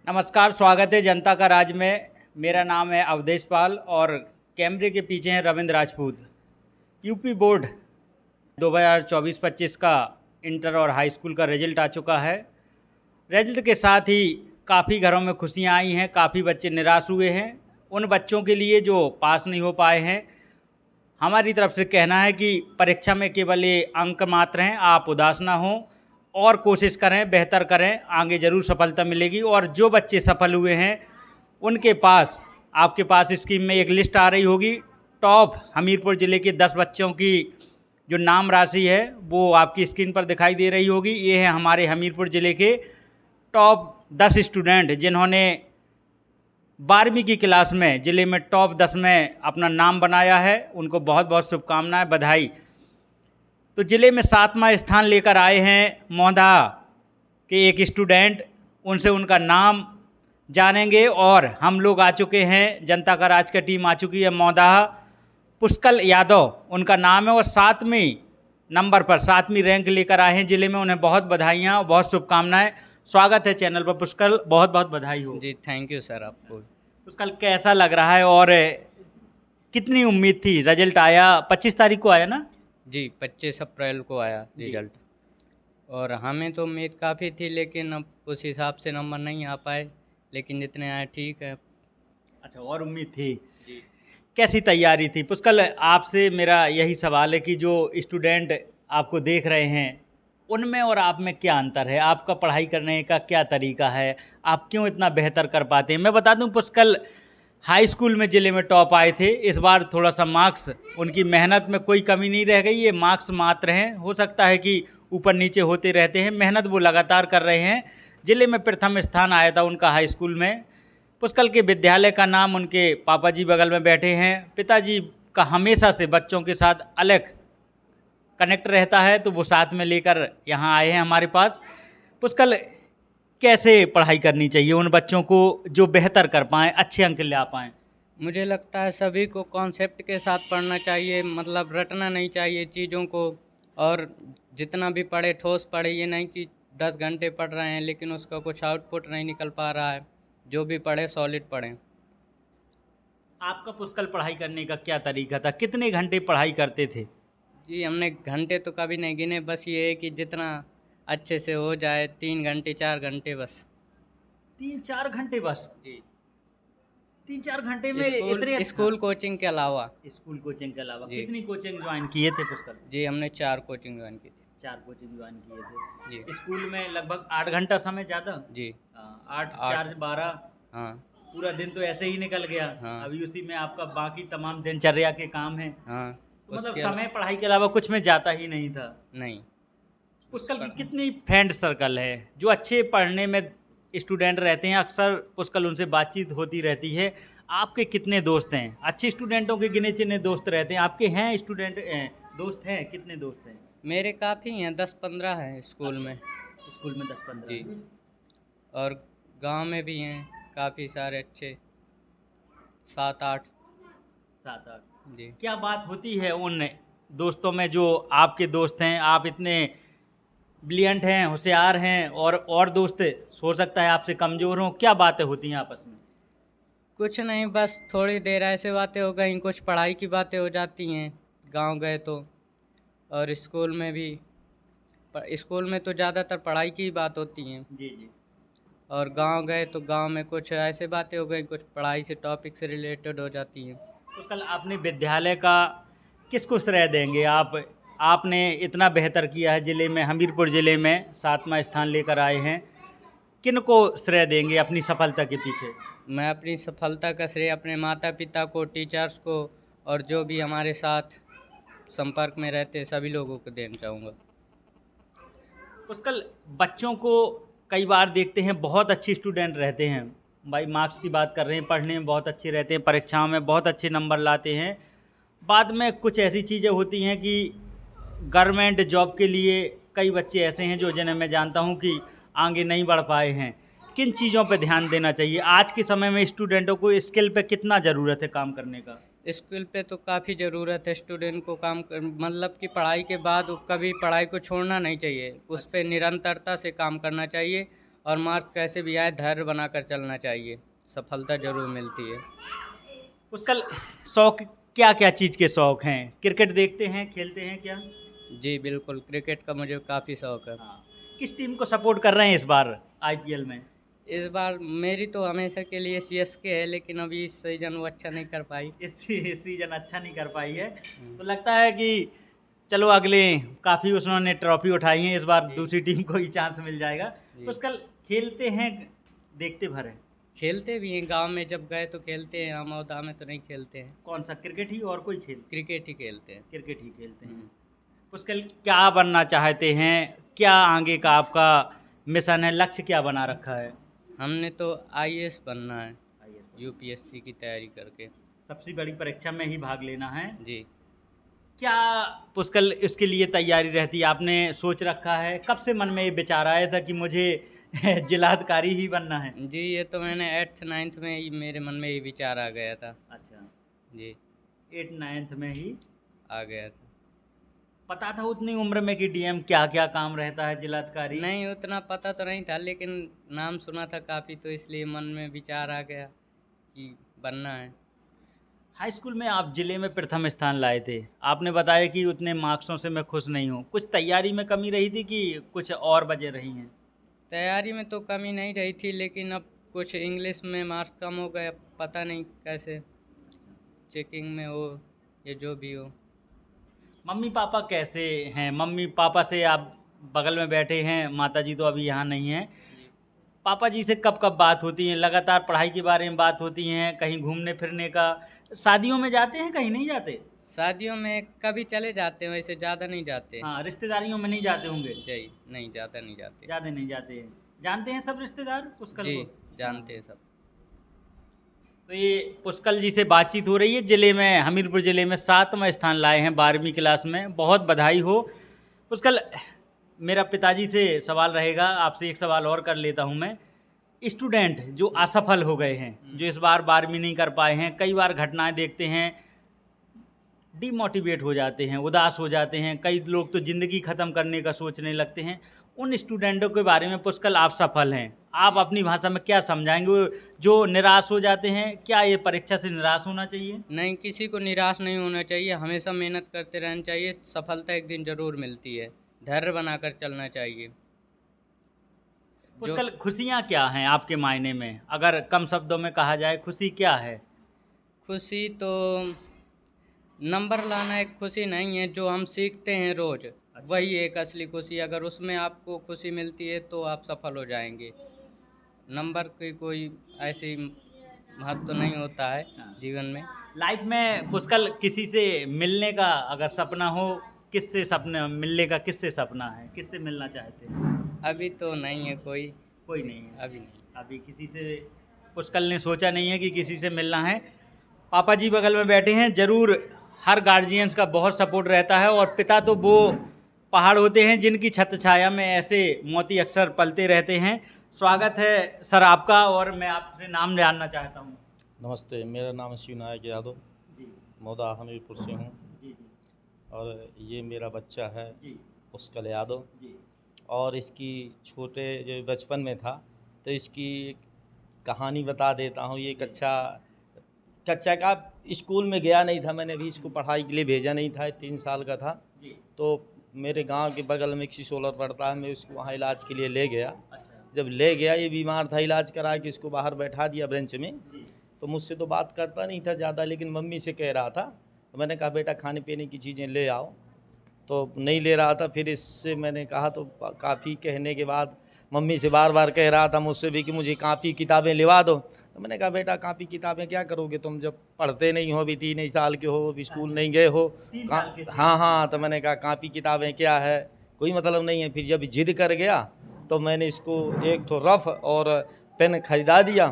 नमस्कार, स्वागत है जनता का राज में। मेरा नाम है अवधेश पाल और कैमरे के पीछे हैं रविंद्र राजपूत। यूपी बोर्ड 2024-25 का इंटर और हाई स्कूल का रिजल्ट आ चुका है। रिजल्ट के साथ ही काफ़ी घरों में खुशियां आई हैं, काफ़ी बच्चे निराश हुए हैं। उन बच्चों के लिए जो पास नहीं हो पाए हैं, हमारी तरफ से कहना है कि परीक्षा में केवल ये अंक मात्र हैं, आप उदास ना हों और कोशिश करें, बेहतर करें, आगे ज़रूर सफलता मिलेगी। और जो बच्चे सफल हुए हैं उनके पास, आपके पास स्क्रीन में एक लिस्ट आ रही होगी। टॉप हमीरपुर ज़िले के 10 बच्चों की जो नाम राशि है वो आपकी स्क्रीन पर दिखाई दे रही होगी। ये है हमारे हमीरपुर ज़िले के टॉप 10 स्टूडेंट जिन्होंने 12वीं की क्लास में ज़िले में टॉप 10 में अपना नाम बनाया है। उनको बहुत बहुत शुभकामनाएं, बधाई। तो ज़िले में 7वां स्थान लेकर आए हैं मौदा के एक स्टूडेंट। उनसे उनका नाम जानेंगे। और हम लोग आ चुके हैं, जनता का राज का टीम आ चुकी है। मौदा पुष्कल यादव उनका नाम है और 7वीं नंबर पर 7वीं रैंक लेकर आए हैं ज़िले में। उन्हें बहुत बधाइयाँ, बहुत शुभकामनाएं। स्वागत है चैनल पर पुष्कल, बहुत बहुत बधाई हो। जी थैंक यू सर आपको। पुष्कल, कैसा लग रहा है और कितनी उम्मीद थी? रिजल्ट आया 25 तारीख को आया ना? जी 25 अप्रैल को आया रिजल्ट। और हमें तो उम्मीद काफ़ी थी, लेकिन अब उस हिसाब से नंबर नहीं आ पाए, लेकिन जितने आए ठीक है। अच्छा, और उम्मीद थी? जी। कैसी तैयारी थी? पुष्कल, आपसे मेरा यही सवाल है कि जो स्टूडेंट आपको देख रहे हैं उनमें और आप में क्या अंतर है? आपका पढ़ाई करने का क्या तरीका है? आप क्यों इतना बेहतर कर पाते हैं? मैं बता दूं, पुष्कल हाई स्कूल में ज़िले में टॉप आए थे। इस बार थोड़ा सा मार्क्स, उनकी मेहनत में कोई कमी नहीं रह गई। ये मार्क्स मात्र हैं, हो सकता है कि ऊपर नीचे होते रहते हैं। मेहनत वो लगातार कर रहे हैं। ज़िले में प्रथम स्थान आया था उनका हाई स्कूल में। पुष्कल के विद्यालय का नाम, उनके पापा जी बगल में बैठे हैं, पिताजी का हमेशा से बच्चों के साथ अलग कनेक्ट रहता है, तो वो साथ में लेकर यहाँ आए हैं हमारे पास। पुष्कल, कैसे पढ़ाई करनी चाहिए उन बच्चों को जो बेहतर कर पाएँ, अच्छे अंक ला पाएँ? मुझे लगता है सभी को कॉन्सेप्ट के साथ पढ़ना चाहिए, मतलब रटना नहीं चाहिए चीज़ों को। और जितना भी पढ़े ठोस पढ़े, ये नहीं कि 10 घंटे पढ़ रहे हैं लेकिन उसका कुछ आउटपुट नहीं निकल पा रहा है। जो भी पढ़े सॉलिड पढ़ें। आपका पुष्कल पढ़ाई करने का क्या तरीका था? कितने घंटे पढ़ाई करते थे? जी हमने घंटे तो कभी नहीं गिने, बस ये है कि जितना अच्छे से हो जाए, 3 घंटे 4 घंटे बस। 3-4 घंटे बस? जी। 3-4 घंटे में स्कूल इतने? स्कूल कोचिंग के अलावा। स्कूल कोचिंग के अलावा जी। कितनी कोचिंग ज्वाइन किए थे पुष्कल? जी हमने 4 कोचिंग ज्वाइन की थी। 4 कोचिंग ज्वाइन किए थे। जी। स्कूल में लगभग 8 घंटा समय ज़्यादा? जी। 8 8। 4 12। हाँ। पूरा दिन तो ऐसे ही निकल गया। हाँ। अभी उसी में आपका बाकी तमाम दिनचर्या के काम हैं। हाँ। तो मतलब उसके समय पढ़ाई के अलावा कुछ में जाता ही नहीं था। नहीं। पुष्कल की कितनी फ्रेंड सर्कल है जो अच्छे पढ़ने में स्टूडेंट रहते हैं? अक्सर पुष्कल उनसे बातचीत होती रहती है। आपके कितने दोस्त हैं? अच्छे स्टूडेंटों के गिने चुने दोस्त रहते हैं आपके? हैं स्टूडेंट, दोस्त हैं? कितने दोस्त हैं? मेरे काफ़ी हैं, 10-15 हैं स्कूल में। स्कूल में 10-15? जी। और गांव में भी हैं काफ़ी सारे अच्छे, 7-8। 7-8? जी। क्या बात होती है उन दोस्तों में जो आपके दोस्त हैं? आप इतने ब्रिलियंट हैं, होशियार हैं, और दोस्त हो सकता है आपसे कमज़ोर हों। क्या बातें होती हैं आपस में? कुछ नहीं, बस थोड़ी देर ऐसे बातें हो गई, कुछ पढ़ाई की बातें हो जाती हैं गांव गए तो। और स्कूल में भी, स्कूल में तो ज़्यादातर पढ़ाई की ही बात होती हैं। जी जी। और गांव गए तो गांव में कुछ ऐसे बातें हो गई, कुछ पढ़ाई से टॉपिक से रिलेटेड हो जाती हैं। तो कल अपने विद्यालय का किसको श्रेय देंगे आप? आपने इतना बेहतर किया है ज़िले में, हमीरपुर ज़िले में 7वां स्थान लेकर आए हैं। किन को श्रेय देंगे अपनी सफलता के पीछे? मैं अपनी सफलता का श्रेय अपने माता पिता को, टीचर्स को, और जो भी हमारे साथ संपर्क में रहते हैं सभी लोगों को देना चाहूँगा। उसकल बच्चों को कई बार देखते हैं बहुत अच्छे स्टूडेंट रहते हैं, भाई मार्क्स की बात कर रहे हैं, पढ़ने में बहुत अच्छे रहते हैं, परीक्षाओं में बहुत अच्छे नंबर लाते हैं। बाद में कुछ ऐसी चीज़ें होती हैं कि गवर्नमेंट जॉब के लिए कई बच्चे ऐसे हैं जो जिन्हें मैं जानता हूं कि आगे नहीं बढ़ पाए हैं। किन चीज़ों पर ध्यान देना चाहिए आज के समय में? स्टूडेंटों को स्किल पे कितना ज़रूरत है काम करने का? स्किल पे तो काफ़ी ज़रूरत है स्टूडेंट को काम कर, मतलब कि पढ़ाई के बाद कभी पढ़ाई को छोड़ना नहीं चाहिए, उस पे निरंतरता से काम करना चाहिए। और मार्क्स कैसे भी आए धैर्य बनाकर चलना चाहिए, सफलता ज़रूर मिलती है। उसका शौक क्या क्या चीज़ के शौक हैं? क्रिकेट देखते हैं, खेलते हैं क्या? जी बिल्कुल, क्रिकेट का मुझे काफ़ी शौक है। हाँ। किस टीम को सपोर्ट कर रहे हैं इस बार आईपीएल में? इस बार मेरी तो हमेशा के लिए सीएसके है, लेकिन अभी इस सीज़न वो अच्छा नहीं कर पाई। इस सीजन अच्छा नहीं कर पाई है, तो हुँ, लगता है कि चलो अगले काफ़ी उन्होंने ट्रॉफी उठाई है, इस बार जी, दूसरी टीम को ही चांस मिल जाएगा। तो जी। उसका खेलते हैं, देखते भर हैं। खेलते भी हैं, गाँव में जब गए तो खेलते हैं, अमौदा में तो नहीं खेलते हैं, कौन सा क्रिकेट ही और कोई खेल? क्रिकेट ही खेलते हैं। क्रिकेट ही खेलते हैं। हुँ। उसका क्या बनना चाहते हैं? क्या आगे का आपका मिशन है, लक्ष्य क्या बना रखा है? हमने तो आईएएस बनना है, आईएएस यूपीएससी की तैयारी करके। सबसे बड़ी परीक्षा में ही भाग लेना है। जी। क्या पुष्कल इसके लिए तैयारी रहती है? आपने सोच रखा है? कब से मन में ये विचार आया था कि मुझे जिलाधिकारी ही बनना है? जी, ये तो मैंने 8th-9th में ही मेरे मन में ये विचार आ गया था। अच्छा, जी, 8th-9th में ही आ गया था। पता था उतनी उम्र में कि डीएम क्या-क्या काम रहता है जिलाधिकारी? नहीं, उतना पता तो नहीं था, लेकिन नाम सुना था काफ़ी, तो इसलिए मन में विचार आ गया कि बनना है। हाई स्कूल में आप जिले में प्रथम स्थान लाए थे। आपने बताया कि उतने मार्क्सों से मैं खुश नहीं हूँ। कुछ तैयारी में कमी रही थी कि कुछ और वजह रही हैं? तैयारी में तो कमी नहीं रही थी, लेकिन अब कुछ इंग्लिश में मार्क्स कम हो गए, अब पता नहीं कैसे चेकिंग में हो या जो भी हो। मम्मी-पापा कैसे हैं? मम्मी-पापा से आप बगल में बैठे हैं, माताजी तो अभी यहाँ नहीं हैं। जी। पापा जी से कब-कब बात होती है? लगातार पढ़ाई के बारे में बात होती हैं, कहीं घूमने-फिरने का? शादियों में जाते हैं, कहीं नहीं जाते? शादियों में कभी चले जाते हैं, वैसे ज़्यादा नहीं जाते। हाँ, रिश्तेदारियों में नहीं जाते होंगे? जी, नहीं ज़्यादा नहीं जाते। ज़्यादा नहीं जाते हैं। जानते हैं सब रिश्तेदार पुष्कल जी, को? हाँ। जानते हैं सब। तो ये पुष्कल जी से बातचीत हो रही है। जिले में हमीरपुर जिले में 7वां स्थान लाए हैं 12वीं क्लास में, बहुत बधाई हो। पुष्कल, मेरा पिताजी से सवाल रहेगा, आपसे एक सवाल और कर लेता हूँ मैं। स्टूडेंट जो असफल हो गए हैं, जो इस बार 12वीं नहीं कर पाए हैं, कई बार घटनाएँ देखते हैं, डिमोटिवेट हो जाते हैं, उदास हो जाते हैं, कई लोग तो ज़िंदगी ख़त्म करने का सोचने लगते हैं। उन स्टूडेंटों के बारे में पुष्कल आप सफल हैं, आप अपनी भाषा में क्या समझाएँगे? वो जो निराश हो जाते हैं, क्या ये परीक्षा से निराश होना चाहिए? नहीं, किसी को निराश नहीं होना चाहिए, हमेशा मेहनत करते रहना चाहिए, सफलता एक दिन ज़रूर मिलती है। धैर्य बनाकर चलना चाहिए। जो पुष्कल, खुशियाँ क्या हैं आपके मायने में? अगर कम शब्दों में कहा जाए, खुशी क्या है? खुशी तो नंबर लाना एक खुशी नहीं है, जो हम सीखते हैं रोज़, अच्छा। वही एक असली खुशी है। अगर उसमें आपको खुशी मिलती है, तो आप सफल हो जाएँगे। नंबर की कोई ऐसी महत्व नहीं होता है हाँ। जीवन में। लाइफ में पुष्कल किसी से मिलने का अगर सपना हो, किससे सपना मिलने का किससे सपना है? किससे मिलना चाहते हैं? अभी तो नहीं है कोई, कोई नहीं है। अभी नहीं। अभी किसी से पुष्कल ने सोचा नहीं है कि किसी से मिलना है। पापा जी बगल में बैठे हैं, ज़रूर हर गार्जियंस का बहुत सपोर्ट रहता है और पिता तो वो पहाड़ होते हैं जिनकी छत्र छाया में ऐसे मोती अक्सर पलते रहते हैं। स्वागत है सर आपका, और मैं आपसे नाम जानना चाहता हूँ। नमस्ते, मेरा नाम शिवनायक यादव, जी, मौदा हमीरपुर से हूँ जी, जी, और ये मेरा बच्चा है जी, पुष्कल यादव। जी, और इसकी छोटे जो बचपन में था तो इसकी एक कहानी बता देता हूँ। ये कक्षा कक्षा का स्कूल में गया नहीं था, मैंने भी इसको पढ़ाई के लिए भेजा नहीं था, 3 साल का था। जी। तो मेरे गांव के बगल में एक सिसोलर पड़ता है, मैं उसको वहाँ इलाज के लिए ले गया। अच्छा। जब ले गया, ये बीमार था, इलाज करा के इसको बाहर बैठा दिया बेंच में। जी, तो मुझसे तो बात करता नहीं था ज़्यादा, लेकिन मम्मी से कह रहा था। तो मैंने कहा बेटा खाने पीने की चीज़ें ले आओ, तो नहीं ले रहा था। फिर इससे मैंने कहा तो काफ़ी कहने के बाद मम्मी से बार बार कह रहा था मुझसे भी कि मुझे कापी किताबें लिवा दो। तो मैंने कहा बेटा कापी किताबें क्या करोगे, तुम जब पढ़ते नहीं हो, अभी 3 ही साल के हो, अभी स्कूल नहीं गए हो। 3 साल के थे। हाँ हाँ, तो मैंने कहा कापी किताबें क्या है, कोई मतलब नहीं है। फिर जब जिद कर गया तो मैंने इसको एक तो रफ और पेन खरीदा दिया।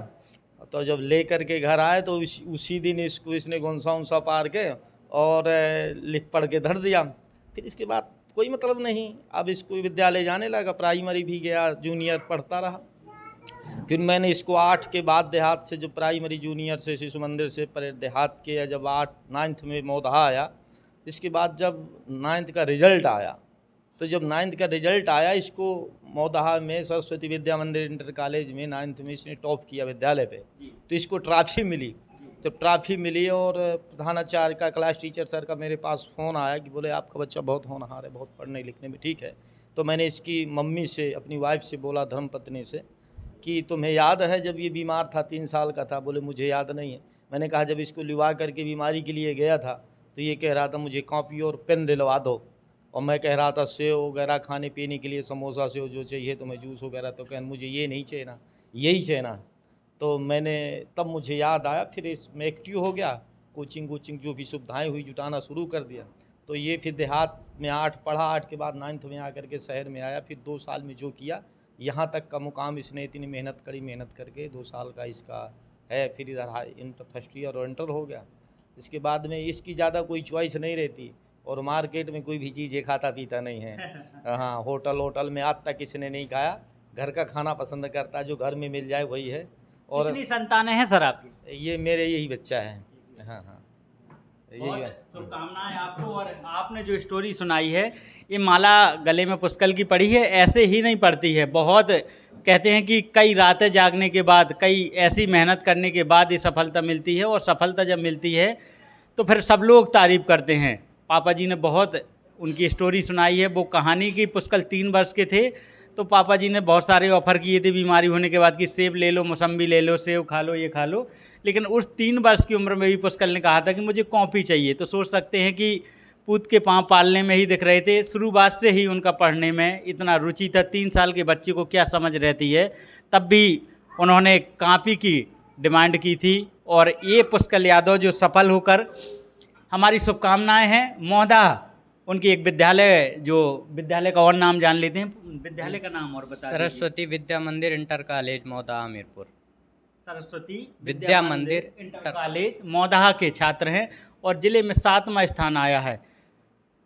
तो जब ले कर के घर आए तो उसी दिन इसको इसने गोंसा उनसा पार के और लिख पढ़ के धर दिया। फिर इसके बाद कोई मतलब नहीं, अब इसको विद्यालय जाने लगा, प्राइमरी भी गया, जूनियर पढ़ता रहा। फिर मैंने इसको 8 के बाद देहात से, जो प्राइमरी जूनियर से शिशु मंदिर से पर देहात के, जब 9th में मौधा आया, इसके बाद जब 9th का रिजल्ट आया तो जब 9th का रिजल्ट आया, इसको मौदहा में सरस्वती विद्या मंदिर इंटर कॉलेज में 9th में इसने टॉप किया विद्यालय पे, तो इसको ट्रॉफी मिली। तो ट्रॉफी मिली और प्रधानाचार्य का, क्लास टीचर सर का मेरे पास फ़ोन आया कि बोले आपका बच्चा बहुत होनहार है, बहुत पढ़ने लिखने में ठीक है। तो मैंने इसकी मम्मी से, अपनी वाइफ से बोला, धर्मपत्नी से, कि तुम्हें याद है जब ये बीमार था, 3 साल का था? बोले मुझे याद नहीं है। मैंने कहा जब इसको लिवा करके बीमारी के लिए गया था तो ये कह रहा था मुझे कॉपी और पेन दिलवा दो, और मैं कह रहा था सेव वगैरह खाने पीने के लिए, समोसा सेव जो चाहिए तो मैं जूस वगैरह, तो कह मुझे ये नहीं चाहिए ना, यही चाहिए ना। तो मैंने तब मुझे याद आया, फिर इसमें एक्टिव हो गया, कोचिंग जो भी सुविधाएं हुई जुटाना शुरू कर दिया। तो ये फिर देहात में 8 पढ़ा, 8 के बाद 9th में आकर के शहर में आया, फिर 2 साल में जो किया, यहाँ तक का मुकाम इसने इतनी मेहनत करके 2 साल का इसका है। फिर इधर इंटर फर्स्ट ईयर और इंटर हो गया। इसके बाद में इसकी ज़्यादा कोई चॉइस नहीं रहती, और मार्केट में कोई भी चीज़ ये खाता पीता नहीं है। हाँ, होटल में आज तक इसने नहीं खाया, घर का खाना पसंद करता है, जो घर में मिल जाए वही है। और कितनी संतानें हैं सर आपकी? ये मेरे यही बच्चा है। हाँ, बहुत यही शुभकामनाएं आपको। और आपने जो स्टोरी सुनाई है, ये माला गले में पुष्कल की पड़ी है, ऐसे ही नहीं पड़ती है। बहुत कहते हैं कि कई रातें जागने के बाद, कई ऐसी मेहनत करने के बाद ये सफलता मिलती है, और सफलता जब मिलती है तो फिर सब लोग तारीफ़ करते हैं। पापा जी ने बहुत उनकी स्टोरी सुनाई है। वो कहानी की पुष्कल 3 वर्ष के थे तो पापा जी ने बहुत सारे ऑफ़र किए थे बीमारी होने के बाद कि सेब ले लो, मौसम्बी ले लो, सेब खा लो, ये खा लो। लेकिन उस 3 वर्ष की उम्र में भी पुष्कल ने कहा था कि मुझे कॉपी चाहिए। तो सोच सकते हैं कि पूत के पाँव पालने में ही दिख रहे थे। शुरुआत से ही उनका पढ़ने में इतना रुचि था। 3 साल के बच्चे को क्या समझ रहती है, तब भी उन्होंने कॉपी की डिमांड की थी। और ये पुष्कल यादव जो सफल होकर, हमारी शुभकामनाएं हैं। मौदहा उनकी एक विद्यालय का और नाम जान लेते हैं, विद्यालय का नाम और बता दीजिए। सरस्वती विद्या मंदिर इंटर कॉलेज मौदहा हमीरपुर। सरस्वती विद्या मंदिर इंटर कॉलेज मौदहा के छात्र हैं, और ज़िले में 7वां स्थान आया है।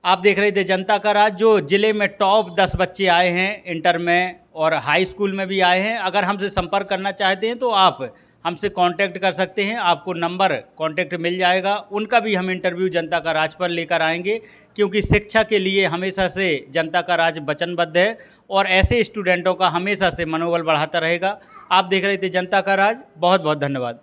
आप देख रहे थे जनता का राज, जो ज़िले में टॉप 10 बच्चे आए हैं, इंटर में और हाई स्कूल में भी आए हैं। अगर हमसे संपर्क करना चाहते हैं तो आप हमसे कांटेक्ट कर सकते हैं, आपको नंबर कांटेक्ट मिल जाएगा। उनका भी हम इंटरव्यू जनता का राज पर लेकर आएंगे, क्योंकि शिक्षा के लिए हमेशा से जनता का राज वचनबद्ध है, और ऐसे स्टूडेंटों का हमेशा से मनोबल बढ़ाता रहेगा। आप देख रहे थे जनता का राज। बहुत बहुत धन्यवाद।